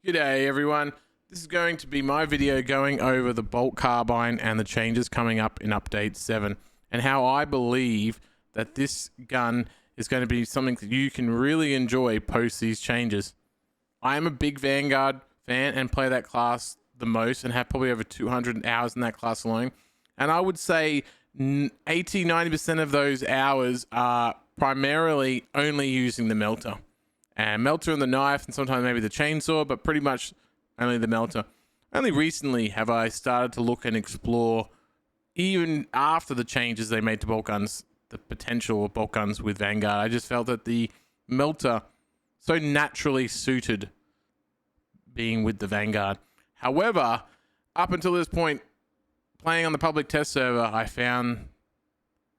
G'day everyone, this is going to be my video going over the Bolt Carbine and the changes coming up in Update 7 and how I believe that this gun is going to be something that you can really enjoy post these changes. I am a big Vanguard fan and play that class the most and have probably over 200 hours in that class alone, and I would say 80-90% of those hours are primarily only using the melter. And melter and the knife, and sometimes maybe the chainsaw, but pretty much only the melter. Only recently have I started to look and explore, even after the changes they made to bolt guns, the potential of bolt guns with Vanguard. I just felt that the melter so naturally suited being with the Vanguard. However, up until this point, playing on the public test server, I found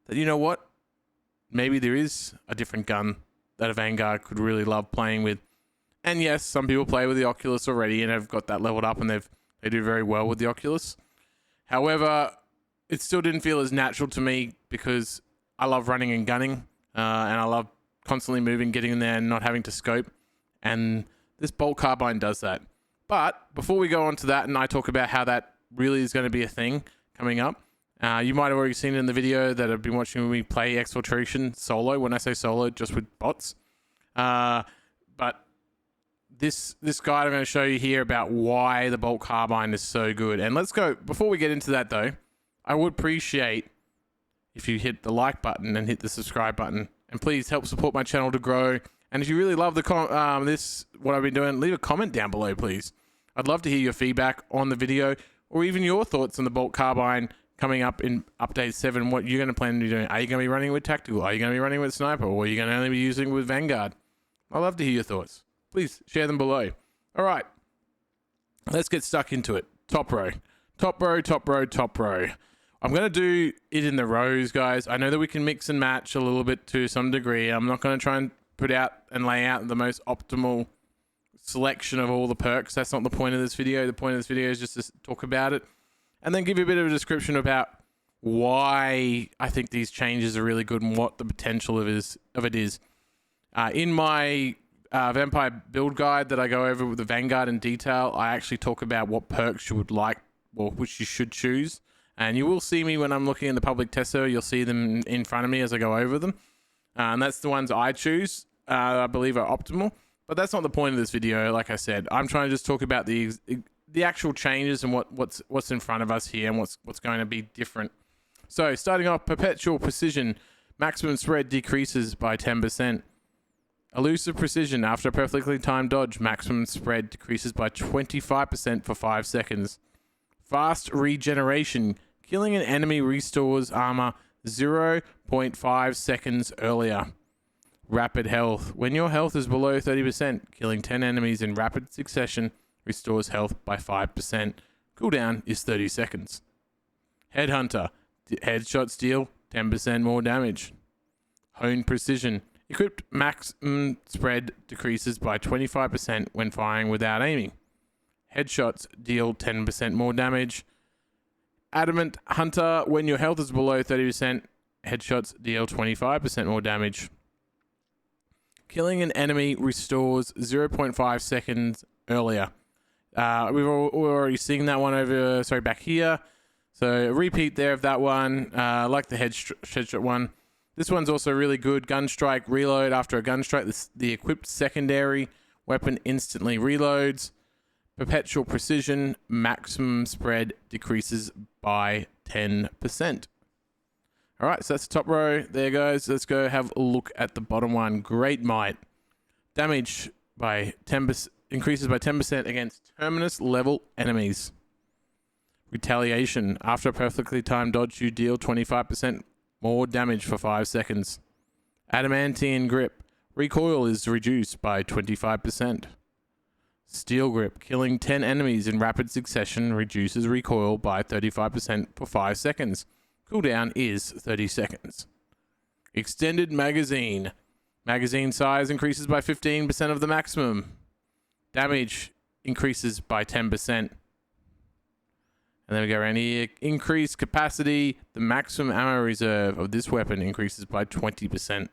that, you know what? Maybe there is a different gun that a Vanguard could really love playing with. And yes, some people play with the Oculus already and have got that leveled up, and they do very well with the Oculus. However, it still didn't feel as natural to me because I love running and gunning, and I love constantly moving, getting in there and not having to scope. And this Bolt Carbine does that. But before we go on to that and I talk about how that really is going to be a thing coming up, you might have already seen it in the video that I've been watching me play Exfiltration solo. When I say solo, just with bots. But this guide I'm going to show you here about why the Bolt Carbine is so good. And let's go, before we get into that though, I would appreciate if you hit the like button and hit the subscribe button. And please help support my channel to grow. And if you really love the what I've been doing, leave a comment down below, please. I'd love to hear your feedback on the video, or even your thoughts on the Bolt Carbine coming up in Update 7, what you're going to plan to be doing. Are you going to be running with Tactical? Are you going to be running with Sniper? Or are you going to only be using with Vanguard? I'd love to hear your thoughts. Please share them below. All right, let's get stuck into it. Top row. Top row, top row, top row. I'm going to do it in the rows, guys. I know that we can mix and match a little bit to some degree. I'm not going to try and put out and lay out the most optimal selection of all the perks. That's not the point of this video. The point of this video is just to talk about it, and then give you a bit of a description about why I think these changes are really good and what the potential of it is. In my Vampire build guide that I go over with the Vanguard in detail, I actually talk about what perks you would like, or which you should choose. And you will see me when I'm looking in the public test server. You'll see them in front of me as I go over them. And that's the ones I choose, I believe are optimal. But that's not the point of this video. Like I said, I'm trying to just talk about the actual changes and what's in front of us here and what's going to be different. So starting off, Perpetual Precision, maximum spread decreases by 10%. Elusive Precision, after a perfectly timed dodge, maximum spread decreases by 25% for 5 seconds. Fast Regeneration, killing an enemy restores armor 0.5 seconds earlier. Rapid Health, when your health is below 30%, killing 10 enemies in rapid succession restores health by 5%. Cooldown is 30 seconds. Headhunter, headshots deal 10% more damage. Hone Precision, equipped maximum spread decreases by 25% when firing without aiming. Headshots deal 10% more damage. Adamant Hunter, when your health is below 30%, headshots deal 25% more damage. Killing an enemy restores 0.5 seconds earlier. We're already seeing that one over, back here. So a repeat there of that one. Like the headshot one. This one's also really good. Gunstrike reload. After a gunstrike, the equipped secondary weapon instantly reloads. Perpetual Precision, maximum spread decreases by 10%. All right, so that's the top row there, guys. Let's go have a look at the bottom one. Great Might. Damage by 10%, increases by 10% against Terminus level enemies. Retaliation. After a perfectly timed dodge, you deal 25% more damage for 5 seconds. Adamantine Grip. Recoil is reduced by 25%. Steel Grip. Killing 10 enemies in rapid succession reduces recoil by 35% for 5 seconds. Cooldown is 30 seconds. Extended Magazine. Magazine size increases by 15% of the maximum. Damage increases by 10%. And then we go around here. Increased capacity. The maximum ammo reserve of this weapon increases by 20%.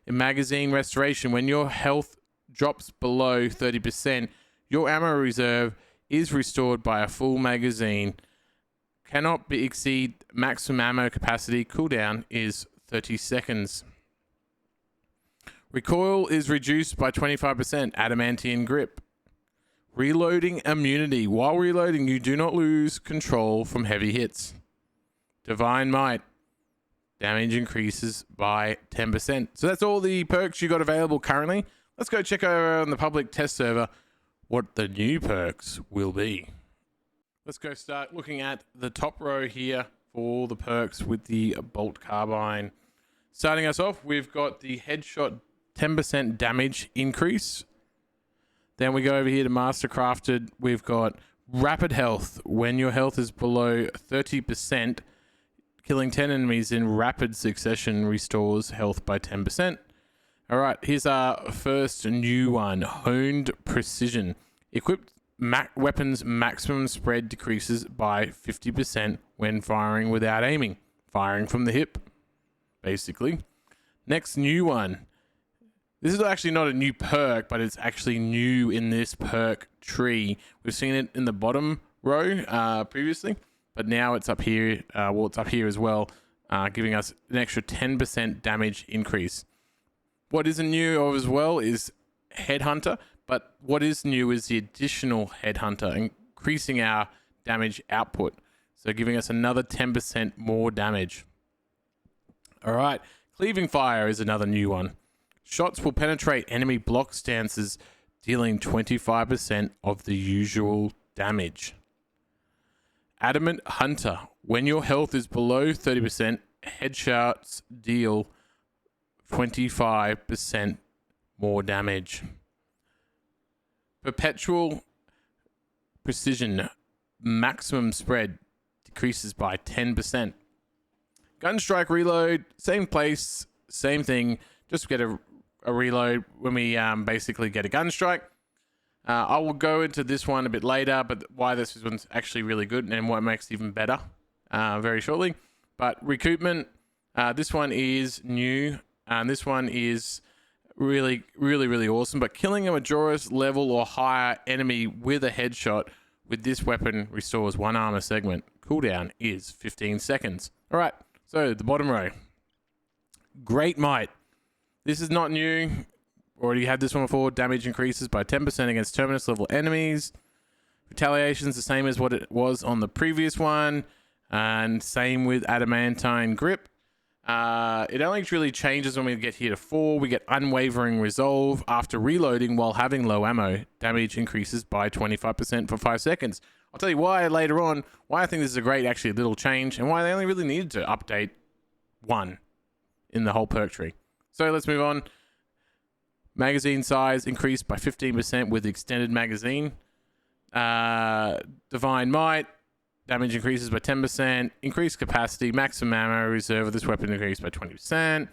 In Magazine Restoration, when your health drops below 30%, your ammo reserve is restored by a full magazine. Cannot be exceed maximum ammo capacity. Cooldown is 30 seconds. Recoil is reduced by 25%. Adamantine grip. Reloading immunity. While reloading, you do not lose control from heavy hits. Divine Might. Damage increases by 10%. So that's all the perks you got available currently. Let's go check over on the public test server what the new perks will be. Let's go start looking at the top row here for the perks with the bolt carbine. Starting us off, we've got the headshot 10% damage increase. Then we go over here to Mastercrafted. We've got rapid health. When your health is below 30%, killing 10 enemies in rapid succession restores health by 10%. All right, here's our first new one, Honed Precision. Equipped weapons maximum spread decreases by 50% when firing without aiming. Firing from the hip, basically. Next new one. This is actually not a new perk, but it's actually new in this perk tree. We've seen it in the bottom row previously, but now it's up here. Well, it's up here as well, giving us an extra 10% damage increase. What isn't new as well is Headhunter, but what is new is the additional Headhunter, increasing our damage output. So giving us another 10% more damage. All right, Cleaving Fire is another new one. Shots will penetrate enemy block stances, dealing 25% of the usual damage. Adamant Hunter. When your health is below 30%, headshots deal 25% more damage. Perpetual Precision. Maximum spread decreases by 10%. Gunstrike Reload. Same place, same thing. Just get a reload when we basically get a gunstrike. I will go into this one a bit later, but why this one's actually really good and what makes it even better very shortly. But recoupment, this one is new, and this one is really awesome. But killing a Majora's level or higher enemy with a headshot with this weapon restores one armor segment. Cooldown is 15 seconds. All right, so the bottom row. Great Might. This is not new. Already had this one before. Damage increases by 10% against Terminus level enemies. Retaliation is the same as what it was on the previous one. And same with Adamantine Grip. It only really changes when we get here to 4. We get Unwavering Resolve. After reloading while having low ammo, damage increases by 25% for 5 seconds. I'll tell you why later on, why I think this is a great actually little change, and why they only really needed to update 1 in the whole perk tree. So let's move on. Magazine size increased by 15% with extended magazine. Divine Might. Damage increases by 10%. Increased capacity. Maximum ammo reserve of this weapon increased by 20%.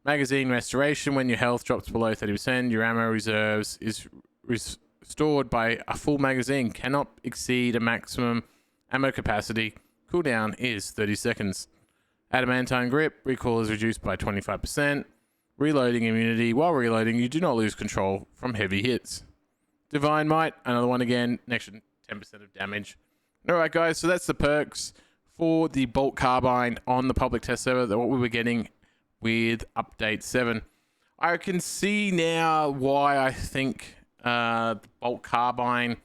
Magazine restoration. When your health drops below 30%, your ammo reserves is restored by a full magazine. Cannot exceed a maximum ammo capacity. Cooldown is 30 seconds. Adamantine Grip. Recoil is reduced by 25%. Reloading immunity. While reloading, you do not lose control from heavy hits. Divine Might, another one again, an extra 10% of damage. Alright guys, so that's the perks for the Bolt Carbine on the public test server, that what we were getting with Update 7. I can see now why I think the Bolt Carbine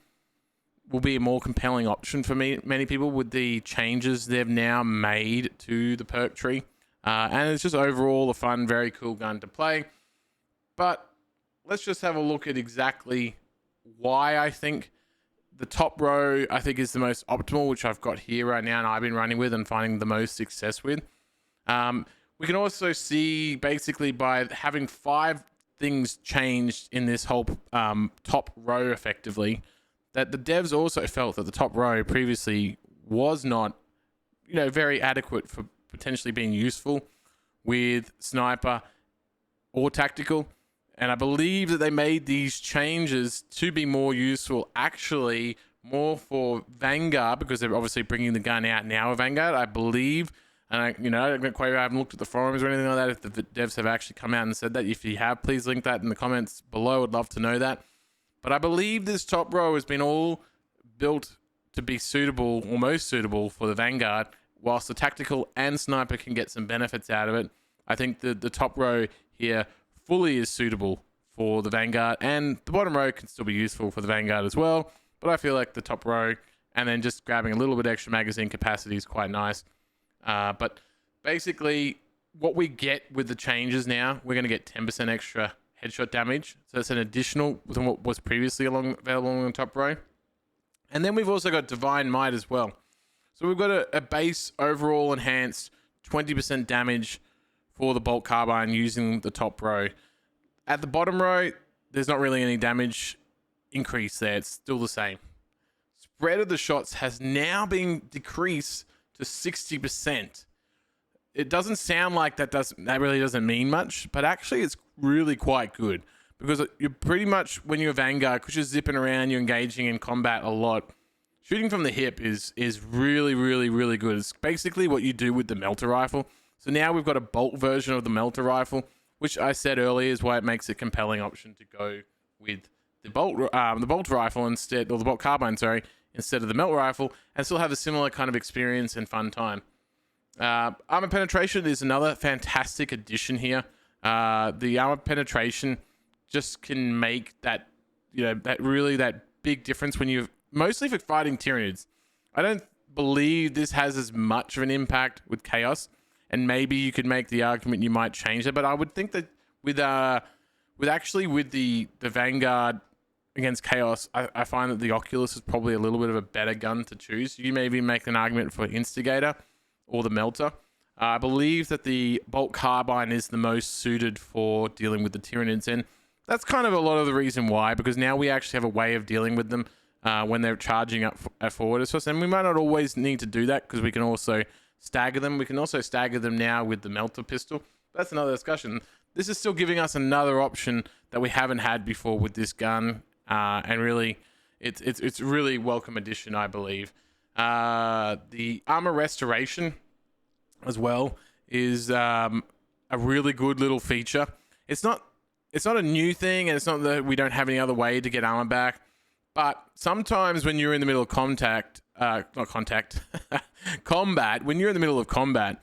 will be a more compelling option for many people with the changes they've now made to the perk tree. And it's just overall a fun, very cool gun to play. But let's just have a look at exactly why I think the top row, I think, is the most optimal, which I've got here right now and I've been running with and finding the most success with. We can also see basically by having 5 things changed in this whole top row effectively, that the devs also felt that the top row previously was not, very adequate for potentially being useful with sniper or tactical. And I believe that they made these changes to be more useful, actually more for Vanguard, because they're obviously bringing the gun out now with Vanguard, I believe. And I haven't looked at the forums or anything like that, if the devs have actually come out and said that. If you have, please link that in the comments below. I'd love to know that. But I believe this top row has been all built to be suitable, or most suitable, for the Vanguard, whilst the tactical and sniper can get some benefits out of it. I think the top row here fully is suitable for the Vanguard, and the bottom row can still be useful for the Vanguard as well. But I feel like the top row, and then just grabbing a little bit extra magazine capacity is quite nice. But basically, what we get with the changes now, we're going to get 10% extra headshot damage. So that's an additional than what was previously available on the top row. And then we've also got Divine Might as well. So we've got a base overall enhanced 20% damage for the bolt carbine using the top row. At the bottom row, there's not really any damage increase there. It's still the same. Spread of the shots has now been decreased to 60%. It doesn't sound like that really doesn't mean much, but actually it's really quite good, because you're pretty much, when you're Vanguard, because you're zipping around, you're engaging in combat a lot, shooting from the hip is really, really, really good. It's basically what you do with the melter rifle. So now we've got a bolt version of the melter rifle, which I said earlier is why it makes a compelling option to go with the bolt rifle instead, or the bolt carbine, sorry, instead of the melt rifle, and still have a similar kind of experience and fun time. Armor penetration is another fantastic addition here. The armor penetration just can make that, that big difference when you've, mostly for fighting Tyranids. I don't believe this has as much of an impact with Chaos, and maybe you could make the argument you might change it, but I would think that with the Vanguard against Chaos, I find that the Oculus is probably a little bit of a better gun to choose. You maybe make an argument for Instigator or the Melter. I believe that the bolt carbine is the most suited for dealing with the Tyranids, and that's kind of a lot of the reason why, because now we actually have a way of dealing with them when they're charging up forward as well. And we might not always need to do that, because we can also stagger them. We can also stagger them now with the Melter pistol. That's another discussion. This is still giving us another option that we haven't had before with this gun, and really, it's really welcome addition, I believe. The armor restoration as well is a really good little feature. It's not a new thing, and it's not that we don't have any other way to get armor back. But sometimes when you're in the middle of combat, when you're in the middle of combat,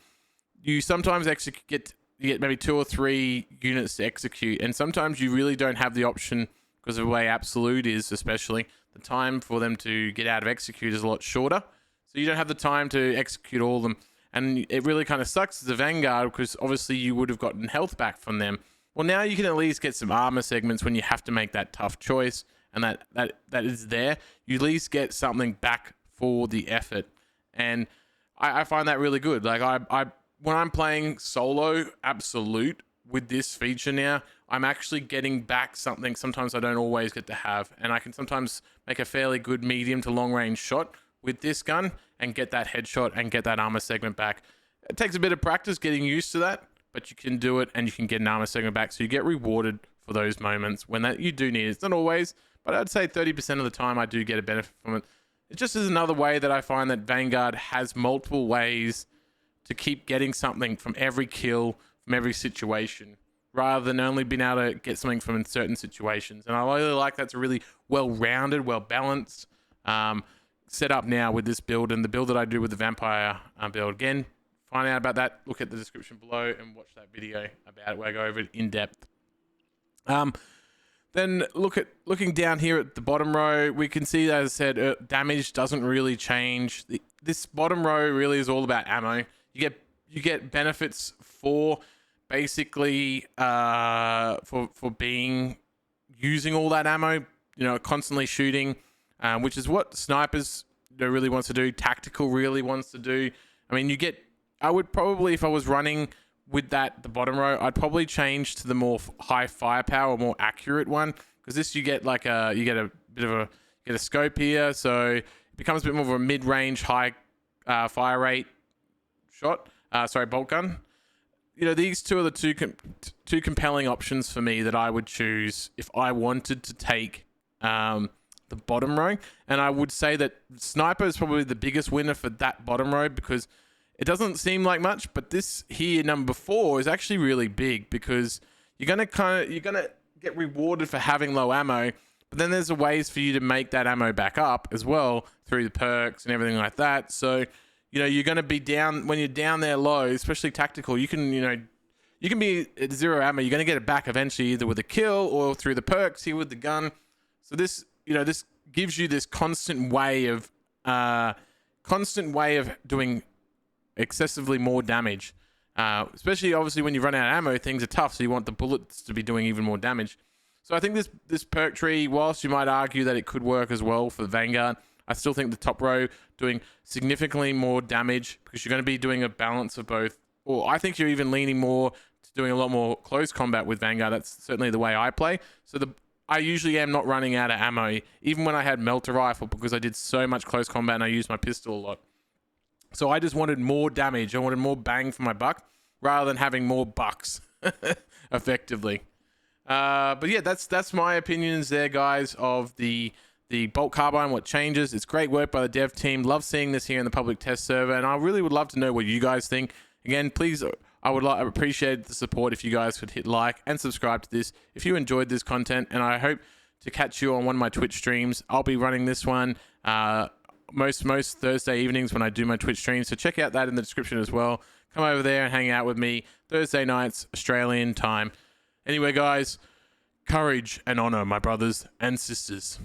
you sometimes you get maybe 2 or 3 units to execute, and sometimes you really don't have the option, because of the way Absolute is, especially, the time for them to get out of execute is a lot shorter. So you don't have the time to execute all of them. And it really kind of sucks as a Vanguard, because obviously you would have gotten health back from them. Well, now you can at least get some armor segments when you have to make that tough choice, and that is there. You at least get something back for the effort. And I find that really good. Like when I'm playing solo Absolute with this feature now, I'm actually getting back something sometimes I don't always get to have. And I can sometimes make a fairly good medium to long range shot with this gun and get that headshot and get that armor segment back. It takes a bit of practice getting used to that, but you can do it, and you can get an armor segment back. So you get rewarded for those moments when you do need it. It's not always, but I'd say 30% of the time I do get a benefit from it. It just is another way that I find that Vanguard has multiple ways to keep getting something from every kill, from every situation, rather than only being able to get something from in certain situations. And I really like that's a really well-rounded, well-balanced set up now with this build, and the build that I do with the Vampire build. Again, find out about that, look at the description below and watch that video about it where I go over it in depth. Then looking down here at the bottom row, we can see, as I said, damage doesn't really change. This bottom row really is all about ammo. You get benefits for basically for using all that ammo, constantly shooting, which is what snipers really wants to do. Tactical really wants to do. I mean, I would probably, if I was running with the bottom row, I'd probably change to the more high firepower, more accurate one, because this you get a scope here, so it becomes a bit more of a mid-range, high fire rate shot. Bolt gun. These two are the two compelling options for me that I would choose if I wanted to take the bottom row. And I would say that sniper is probably the biggest winner for that bottom row, because it doesn't seem like much, but this here, number 4, is actually really big, because you're gonna get rewarded for having low ammo, but But then there's ways for you to make that ammo back up as well through the perks and everything like that. So, you know, you're going to be down when you're down there low, especially tactical. You can, you know, you can be at 0 ammo. You're going to get it back eventually, either with a kill or through the perks here with the gun. So this, you know, this gives you this constant way of doing excessively more damage. Especially obviously when you run out of ammo, things are tough. So you want the bullets to be doing even more damage. So I think this perk tree, whilst you might argue that it could work as well for Vanguard, I still think the top row doing significantly more damage because you're going to be doing a balance of both. Or I think you're even leaning more to doing a lot more close combat with Vanguard. That's certainly the way I play. So I usually am not running out of ammo, even when I had melter rifle, because I did so much close combat and I used my pistol a lot. So I just wanted more damage. I wanted more bang for my buck rather than having more bucks effectively. But yeah, that's my opinions there, guys, of the bolt carbine, what changes. It's great work by the dev team. Love seeing this here in the public test server, and I really would love to know what you guys think. Again, please, I would appreciate the support if you guys could hit like and subscribe to this if you enjoyed this content, and I hope to catch you on one of my Twitch streams. I'll be running this one most Thursday evenings when I do my Twitch streams, so check out that in the description as well. Come over there and hang out with me Thursday nights, Australian time. Anyway, guys, courage and honor, my brothers and sisters.